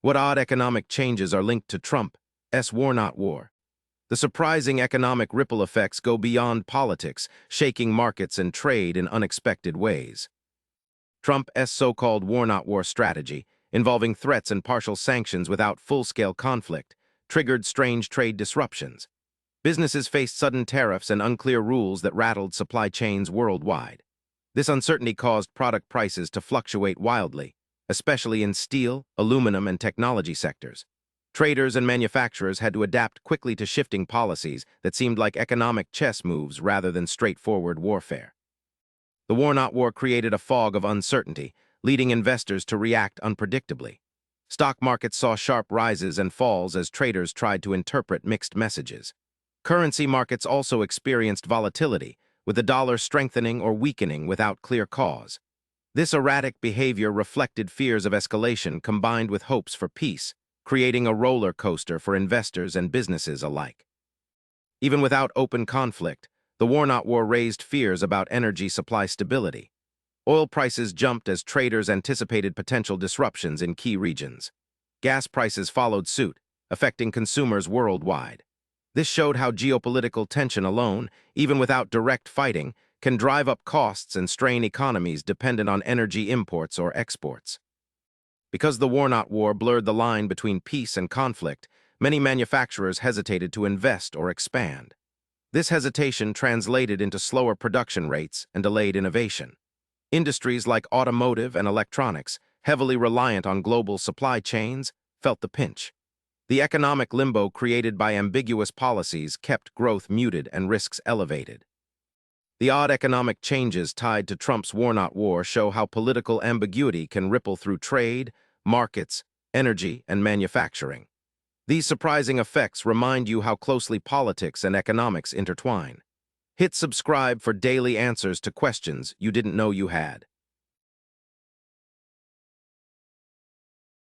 What odd economic changes are linked to Trump's war not war? The surprising economic ripple effects go beyond politics, shaking markets and trade in unexpected ways. Trump's so-called war not war strategy, involving threats and partial sanctions without full-scale conflict, triggered strange trade disruptions. Businesses faced sudden tariffs and unclear rules that rattled supply chains worldwide. This uncertainty caused product prices to fluctuate wildly, especially in steel, aluminum, and technology sectors. Traders and manufacturers had to adapt quickly to shifting policies that seemed like economic chess moves rather than straightforward warfare. The war not war created a fog of uncertainty, leading investors to react unpredictably. Stock markets saw sharp rises and falls as traders tried to interpret mixed messages. Currency markets also experienced volatility, with the dollar strengthening or weakening without clear cause. This erratic behavior reflected fears of escalation combined with hopes for peace, creating a roller coaster for investors and businesses alike. Even without open conflict, the war not war raised fears about energy supply stability. Oil prices jumped as traders anticipated potential disruptions in key regions. Gas prices followed suit, affecting consumers worldwide. This showed how geopolitical tension alone, even without direct fighting, can drive up costs and strain economies dependent on energy imports or exports. Because the war not war blurred the line between peace and conflict, many manufacturers hesitated to invest or expand. This hesitation translated into slower production rates and delayed innovation. Industries like automotive and electronics, heavily reliant on global supply chains, felt the pinch. The economic limbo created by ambiguous policies kept growth muted and risks elevated. The odd economic changes tied to Trump's war not war show how political ambiguity can ripple through trade, markets, energy, and manufacturing. These surprising effects remind you how closely politics and economics intertwine. Hit subscribe for daily answers to questions you didn't know you had.